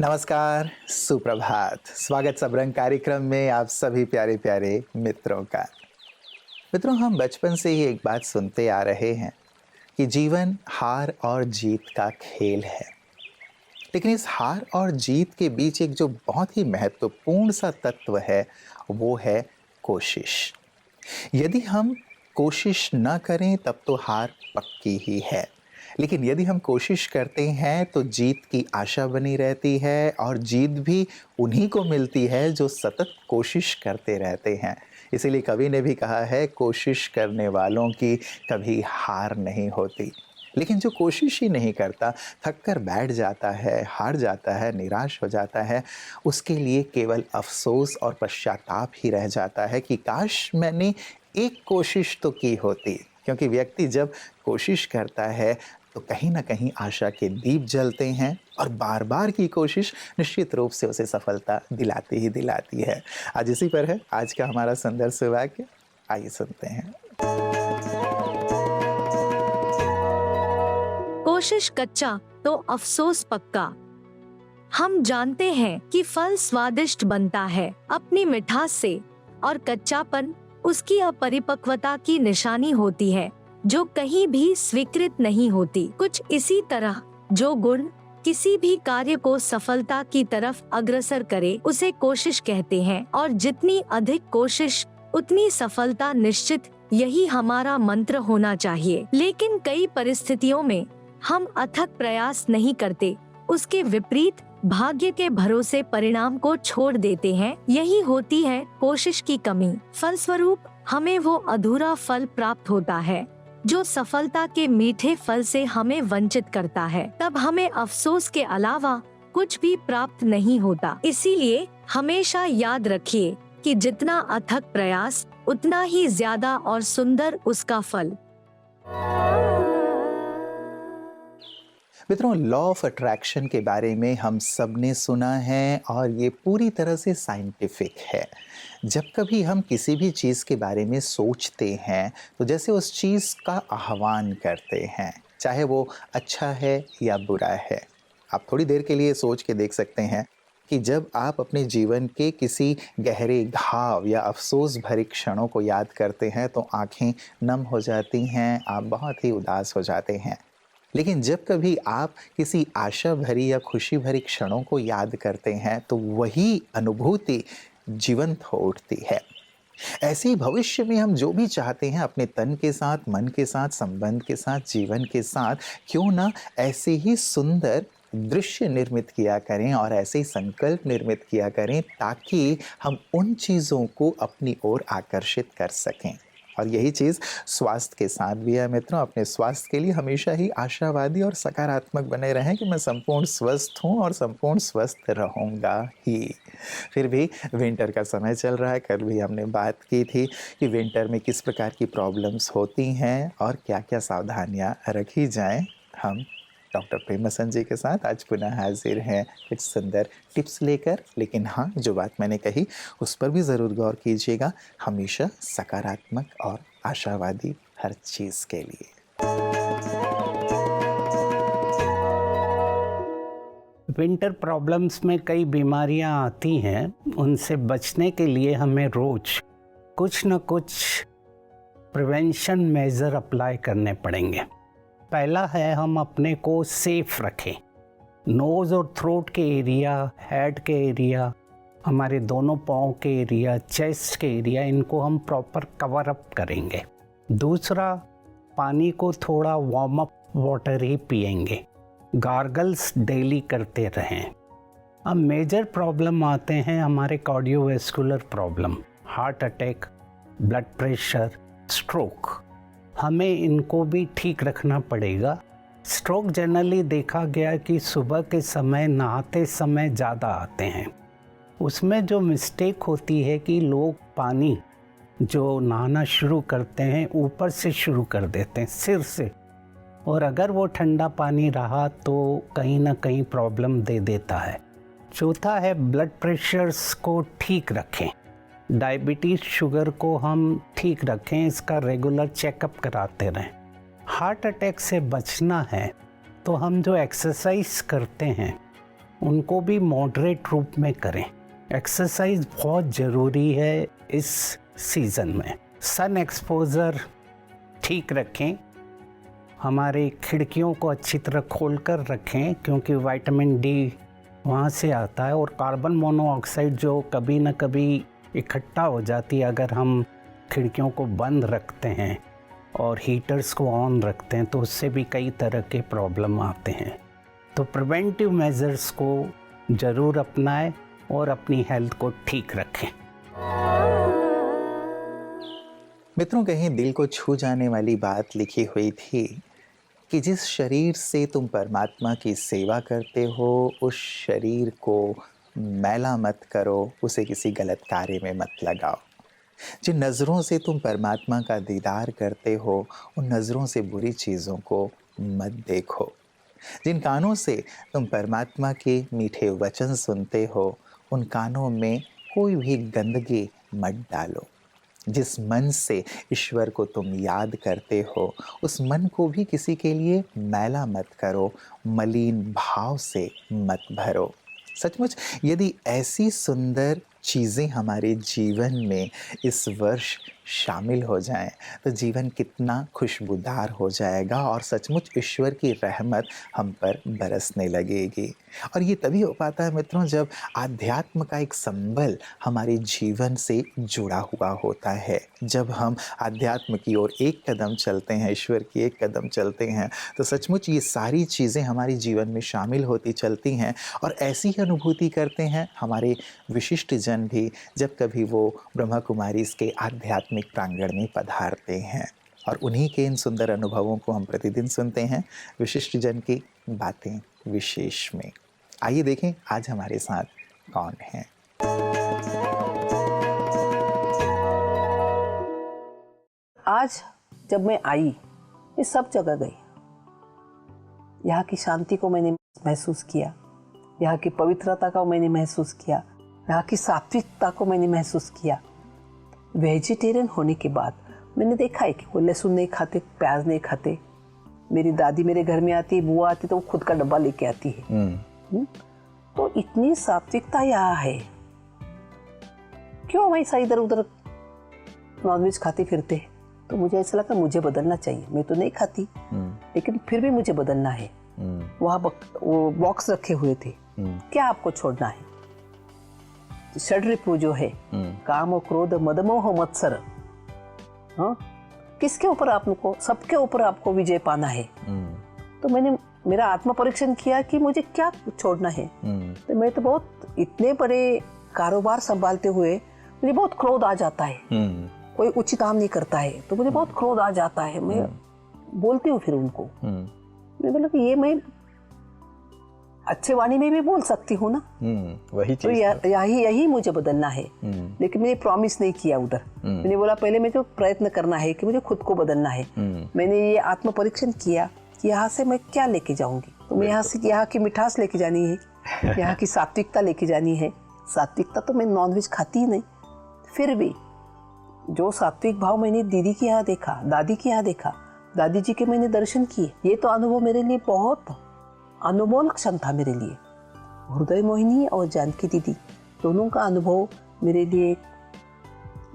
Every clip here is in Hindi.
नमस्कार, सुप्रभात। स्वागत सबरंग कार्यक्रम में आप सभी प्यारे प्यारे मित्रों का। मित्रों, हम बचपन से ही एक बात सुनते आ रहे हैं कि जीवन हार और जीत का खेल है। लेकिन इस हार और जीत के बीच एक जो बहुत ही महत्वपूर्ण सा तत्व है, वो है कोशिश। यदि हम कोशिश न करें तब तो हार पक्की ही है, लेकिन यदि हम कोशिश करते हैं तो जीत की आशा बनी रहती है और जीत भी उन्हीं को मिलती है जो सतत कोशिश करते रहते हैं। इसीलिए कवि ने भी कहा है, कोशिश करने वालों की कभी हार नहीं होती। लेकिन जो कोशिश ही नहीं करता, थक कर बैठ जाता है, हार जाता है, निराश हो जाता है, उसके लिए केवल अफ़सोस और पश्चाताप ही रह जाता है कि काश मैंने एक कोशिश तो की होती। क्योंकि व्यक्ति जब कोशिश करता है तो कहीं न कहीं आशा के दीप जलते हैं और बार-बार की कोशिश निश्चित रूप से उसे सफलता दिलाती ही दिलाती है। आज इसी पर है आज का हमारा संदर्भ वाक्य। आइए सुनते हैं। कोशिश कच्चा तो अफसोस पक्का। हम जानते हैं कि फल स्वादिष्ट बनता है अपनी मिठास से, और कच्चापन उसकी अपरिपक्वता की निशानी होती है जो कहीं भी स्वीकृत नहीं होती। कुछ इसी तरह जो गुण किसी भी कार्य को सफलता की तरफ अग्रसर करे उसे कोशिश कहते हैं, और जितनी अधिक कोशिश उतनी सफलता निश्चित, यही हमारा मंत्र होना चाहिए। लेकिन कई परिस्थितियों में हम अथक प्रयास नहीं करते, उसके विपरीत भाग्य के भरोसे परिणाम को छोड़ देते हैं। यही होती है कोशिश की कमी। फलस्वरूप हमें वो अधूरा फल प्राप्त होता है जो सफलता के मीठे फल से हमें वंचित करता है। तब हमें अफसोस के अलावा कुछ भी प्राप्त नहीं होता। इसीलिए हमेशा याद रखिए कि जितना अथक प्रयास उतना ही ज्यादा और सुंदर उसका फल। मित्रों, लॉ ऑफ अट्रैक्शन के बारे में हम सब ने सुना है और ये पूरी तरह से साइंटिफिक है। जब कभी हम किसी भी चीज़ के बारे में सोचते हैं तो जैसे उस चीज़ का आह्वान करते हैं, चाहे वो अच्छा है या बुरा है। आप थोड़ी देर के लिए सोच के देख सकते हैं कि जब आप अपने जीवन के किसी गहरे घाव या अफसोस भरी क्षणों को याद करते हैं तो आंखें नम हो जाती हैं, आप बहुत ही उदास हो जाते हैं। लेकिन जब कभी आप किसी आशा भरी या खुशी भरी क्षणों को याद करते हैं तो वही अनुभूति जीवंत हो उठती है। ऐसे ही भविष्य में हम जो भी चाहते हैं अपने तन के साथ, मन के साथ, संबंध के साथ, जीवन के साथ, क्यों ना ऐसे ही सुंदर दृश्य निर्मित किया करें और ऐसे ही संकल्प निर्मित किया करें ताकि हम उन चीज़ों को अपनी ओर आकर्षित कर सकें। और यही चीज़ स्वास्थ्य के साथ भी है मित्रों। अपने स्वास्थ्य के लिए हमेशा ही आशावादी और सकारात्मक बने रहें कि मैं संपूर्ण स्वस्थ हूँ और संपूर्ण स्वस्थ रहूँगा ही। फिर भी विंटर का समय चल रहा है। कल भी हमने बात की थी कि विंटर में किस प्रकार की प्रॉब्लम्स होती हैं और क्या-क्या सावधानियाँ रखी जाएँ। हम डॉक्टर प्रेमसन जी के साथ आज पुनः हाजिर हैं कुछ सुंदर टिप्स लेकर। लेकिन हाँ, जो बात मैंने कही उस पर भी ज़रूर गौर कीजिएगा, हमेशा सकारात्मक और आशावादी हर चीज़ के लिए। विंटर प्रॉब्लम्स में कई बीमारियां आती हैं। उनसे बचने के लिए हमें रोज कुछ न कुछ प्रिवेंशन मेजर अप्लाई करने पड़ेंगे। पहला है, हम अपने को सेफ रखें। नोज़ और थ्रोट के एरिया, हेड के एरिया, हमारे दोनों पाँव के एरिया, चेस्ट के एरिया, इनको हम प्रॉपर कवर अप करेंगे। दूसरा, पानी को थोड़ा वार्म अप वाटर ही पिएंगे। गार्गल्स डेली करते रहें। अब मेजर प्रॉब्लम आते हैं हमारे cardiovascular problem, heart attack, blood pressure, stroke. हमें इनको भी ठीक रखना पड़ेगा। स्ट्रोक जनरली देखा गया कि सुबह के समय नहाते समय ज़्यादा आते हैं। उसमें जो मिस्टेक होती है कि लोग पानी जो नहाना शुरू करते हैं ऊपर से शुरू कर देते हैं, सिर से, और अगर वो ठंडा पानी रहा तो कहीं ना कहीं प्रॉब्लम दे देता है। चौथा है, ब्लड प्रेशर्स को ठीक रखें। डायबिटीज़, शुगर को हम ठीक रखें, इसका रेगुलर चेकअप कराते रहें। हार्ट अटैक से बचना है तो हम जो एक्सरसाइज करते हैं उनको भी मॉडरेट रूप में करें। एक्सरसाइज बहुत ज़रूरी है इस सीज़न में। सन एक्सपोज़र ठीक रखें, हमारे खिड़कियों को अच्छी तरह खोलकर रखें क्योंकि विटामिन डी वहाँ से आता है, और कार्बन मोनोऑक्साइड जो कभी न कभी इकट्ठा हो जाती है अगर हम खिड़कियों को बंद रखते हैं और हीटर्स को ऑन रखते हैं तो उससे भी कई तरह के प्रॉब्लम आते हैं। तो प्रिवेंटिव मेजर्स को ज़रूर अपनाएं और अपनी हेल्थ को ठीक रखें। मित्रों, कहीं दिल को छू जाने वाली बात लिखी हुई थी कि जिस शरीर से तुम परमात्मा की सेवा करते हो उस शरीर को मैला मत करो, उसे किसी गलत कार्य में मत लगाओ। जिन नज़रों से तुम परमात्मा का दीदार करते हो उन नज़रों से बुरी चीज़ों को मत देखो। जिन कानों से तुम परमात्मा के मीठे वचन सुनते हो उन कानों में कोई भी गंदगी मत डालो। जिस मन से ईश्वर को तुम याद करते हो उस मन को भी किसी के लिए मैला मत करो, मलिन भाव से मत भरो। सचमुच यदि ऐसी सुंदर चीज़ें हमारे जीवन में इस वर्ष शामिल हो जाएं तो जीवन कितना खुशबूदार हो जाएगा और सचमुच ईश्वर की रहमत हम पर बरसने लगेगी। और ये तभी हो पाता है मित्रों जब आध्यात्म का एक संबल हमारे जीवन से जुड़ा हुआ होता है। जब हम आध्यात्म की ओर एक कदम चलते हैं, ईश्वर की एक कदम चलते हैं, तो सचमुच ये सारी चीज़ें हमारे जीवन में शामिल होती चलती हैं। और ऐसी ही अनुभूति करते हैं हमारे विशिष्ट जन भी जब कभी वो ब्रह्मा कुमारी इसके आध्यात्मिक प्रांगण में पधारते हैं। और उन्हीं के इन सुंदर अनुभवों को हम प्रतिदिन सुनते हैं विशिष्ट जन की बातें विशेष में। आइए देखें आज हमारे साथ कौन है। आज जब मैं आई, मैं सब जगह गई। यहाँ की शांति को मैंने महसूस किया, यहाँ की पवित्रता को मैंने महसूस किया, यहाँ की सात्विकता को मैंने महसूस किया। वेजिटेरियन होने के बाद मैंने देखा है कि वो लहसुन नहीं खाते, प्याज नहीं खाते। मेरी दादी मेरे घर में आती, बुआ आती तो वो खुद का डब्बा लेके आती है। तो इतनी सात्विकता यहाँ है, क्यों हम ऐसा इधर उधर नॉनवेज खाते फिरते? तो मुझे ऐसा लगा मुझे बदलना चाहिए। मैं तो नहीं खाती लेकिन फिर भी मुझे बदलना है। वहाँ वो बॉक्स रखे हुए थे, क्या आपको छोड़ना है? षड्रिपु जो है, काम और क्रोध मद मोह मत्सर, हाँ, किसके ऊपर आपको, सबके ऊपर आपको विजय पाना है। तो मैंने मेरा आत्म परीक्षण किया कि मुझे क्या छोड़ना है। तो मैं तो बहुत इतने बड़े कारोबार संभालते हुए मुझे बहुत क्रोध आ जाता है। कोई उचित काम नहीं करता है तो मुझे बहुत क्रोध आ जाता है। मैं बोलती हूँ फिर उनको, मैं बोला कि ये मैं अच्छे वाणी में भी बोल सकती हूँ ना। वही तो यही मुझे बदलना है। लेकिन मैंने प्रॉमिस नहीं किया उधर। मैंने बोला पहले मुझे प्रयत्न करना है कि मुझे खुद को बदलना है। मैंने ये आत्म परीक्षण किया कि यहाँ से मैं क्या लेके जाऊंगी। तो मैं यहाँ की मिठास लेके जानी है, यहाँ की सात्विकता लेके जानी है। सात्विकता तो मैं नॉनवेज खाती ही नहीं, फिर भी जो सात्विक भाव मैंने दीदी के यहाँ देखा, दादी के यहाँ देखा, दादी जी के मैंने दर्शन किए, ये तो अनुभव मेरे लिए बहुत अनमोल क्षण था। मेरे लिए हृदय मोहिनी और जानकी दीदी दोनों का अनुभव मेरे लिए,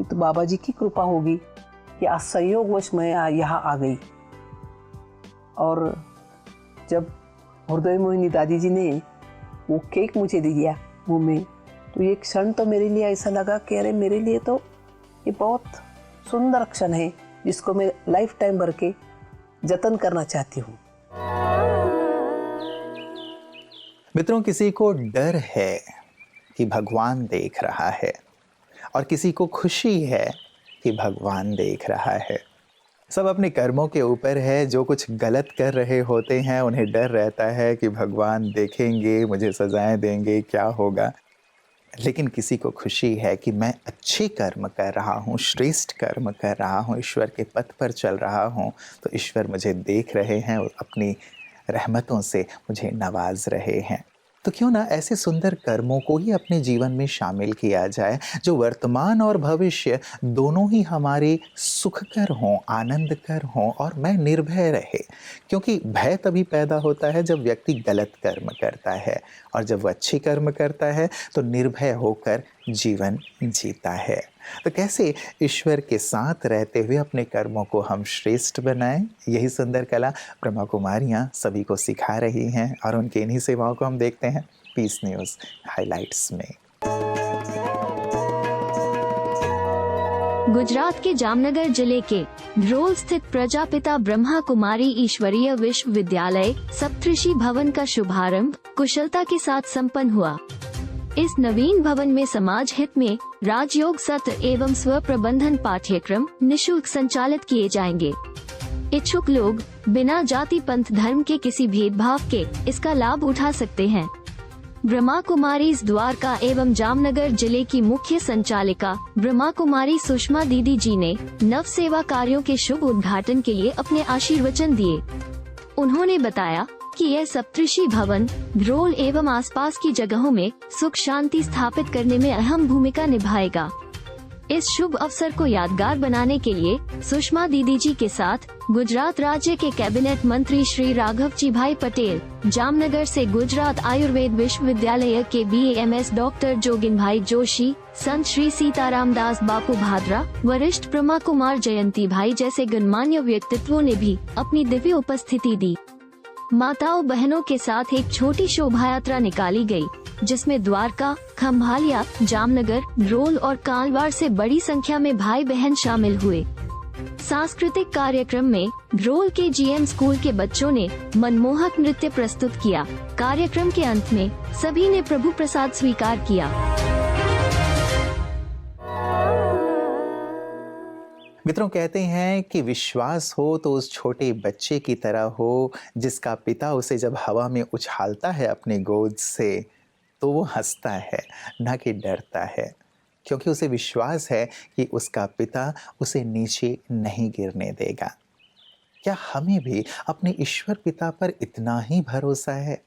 तो बाबा जी की कृपा होगी कि आज संयोगवश मैं यहाँ आ गई। और जब हृदय मोहिनी दादी जी ने वो केक मुझे दिया मुँह में, तो ये क्षण तो मेरे लिए ऐसा लगा कि अरे मेरे लिए तो ये बहुत सुंदर क्षण है जिसको मैं लाइफ टाइम भर के जतन करना चाहती हूँ। मित्रों, किसी को डर है कि भगवान देख रहा है और किसी को खुशी है कि भगवान देख रहा है। सब अपने कर्मों के ऊपर है। जो कुछ गलत कर रहे होते हैं उन्हें डर रहता है कि भगवान देखेंगे, मुझे सजाएं देंगे, क्या होगा। लेकिन किसी को खुशी है कि मैं अच्छे कर्म कर रहा हूँ, श्रेष्ठ कर्म कर रहा हूँ, ईश्वर के पथ पर चल रहा हूँ, तो ईश्वर मुझे देख रहे हैं और अपनी रहमतों से मुझे नवाज रहे हैं। तो क्यों ना ऐसे सुंदर कर्मों को ही अपने जीवन में शामिल किया जाए जो वर्तमान और भविष्य दोनों ही हमारे सुखकर हों, आनंदकर हों और मैं निर्भय रहे। क्योंकि भय तभी पैदा होता है जब व्यक्ति गलत कर्म करता है, और जब वह अच्छी कर्म करता है तो निर्भय होकर जीवन जीता है। तो कैसे ईश्वर के साथ रहते हुए अपने कर्मों को हम श्रेष्ठ बनाएं, यही सुंदर कला ब्रह्मा कुमारियाँ सभी को सिखा रही हैं, और उनकी इन्हीं सेवाओं को हम देखते हैं पीस न्यूज़ हाइलाइट्स में। गुजरात के जामनगर जिले के ड्रोल स्थित प्रजापिता ब्रह्मा कुमारी ईश्वरीय विश्वविद्यालय सप्तऋषि भवन का शुभारंभ कुशलता के साथ संपन्न हुआ। इस नवीन भवन में समाज हित में राजयोग सत्र एवं स्व प्रबंधन पाठ्यक्रम निशुल्क संचालित किए जाएंगे। इच्छुक लोग बिना जाति पंथ धर्म के किसी भेदभाव के इसका लाभ उठा सकते हैं। ब्रह्मा कुमारी द्वारका एवं जामनगर जिले की मुख्य संचालिका ब्रह्मा कुमारी सुषमा दीदी जी ने नव सेवा कार्यों के शुभ उद्घाटन के लिए अपने आशीर्वचन दिए। उन्होंने बताया कि यह सप्तऋषि भवन ध्रोल एवं आसपास की जगहों में सुख शांति स्थापित करने में अहम भूमिका निभाएगा। इस शुभ अवसर को यादगार बनाने के लिए सुषमा दीदी जी के साथ गुजरात राज्य के कैबिनेट मंत्री श्री राघवजी भाई पटेल, जामनगर से गुजरात आयुर्वेद विश्वविद्यालय के BAMS डॉक्टर जोगिन भाई जोशी, संत श्री सीताराम दास बापू भादरा, वरिष्ठ ब्रह्मा कुमार जयंती भाई जैसे गणमान्य व्यक्तित्वों ने भी अपनी दिव्य उपस्थिति दी। माताओं बहनों के साथ एक छोटी शोभा यात्रा निकाली गई, जिसमें द्वारका, खम्भालिया, जामनगर, ड्रोल और कालवाड़ से बड़ी संख्या में भाई बहन शामिल हुए। सांस्कृतिक कार्यक्रम में ड्रोल के GM स्कूल के बच्चों ने मनमोहक नृत्य प्रस्तुत किया। कार्यक्रम के अंत में सभी ने प्रभु प्रसाद स्वीकार किया। मित्रों, कहते हैं कि विश्वास हो तो उस छोटे बच्चे की तरह हो जिसका पिता उसे जब हवा में उछालता है अपनी गोद से तो वो हंसता है, ना कि डरता है, क्योंकि उसे विश्वास है कि उसका पिता उसे नीचे नहीं गिरने देगा। क्या हमें भी अपने ईश्वर पिता पर इतना ही भरोसा है?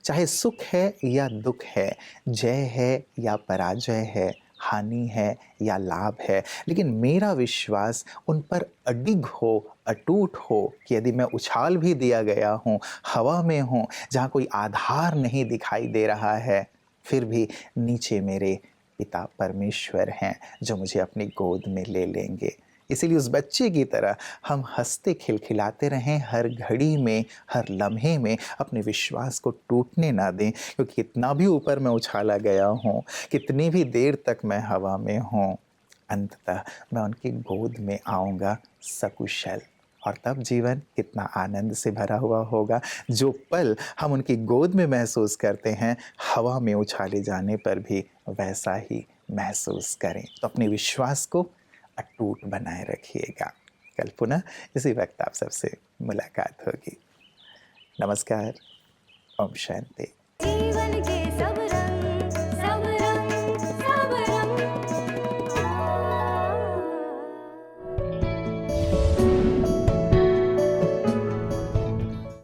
चाहे सुख है या दुख है, जय है या पराजय है, हानि है या लाभ है, लेकिन मेरा विश्वास उन पर अडिग हो, अटूट हो कि यदि मैं उछाल भी दिया गया हूँ, हवा में हूँ, जहाँ कोई आधार नहीं दिखाई दे रहा है, फिर भी नीचे मेरे पिता परमेश्वर हैं जो मुझे अपनी गोद में ले लेंगे। इसीलिए उस बच्चे की तरह हम हंसते खिलखिलाते रहें, हर घड़ी में, हर लम्हे में अपने विश्वास को टूटने ना दें, क्योंकि कितना भी ऊपर मैं उछाला गया हूँ, कितनी भी देर तक मैं हवा में हूँ, अंततः मैं उनकी गोद में आऊँगा सकुशल। और तब जीवन कितना आनंद से भरा हुआ होगा। जो पल हम उनकी गोद में महसूस करते हैं, हवा में उछाले जाने पर भी वैसा ही महसूस करें। तो अपने विश्वास को अटूट बनाए रखिएगा। कल पुनः इसी वक्त आप सबसे मुलाकात होगी। नमस्कार। ओम शांति।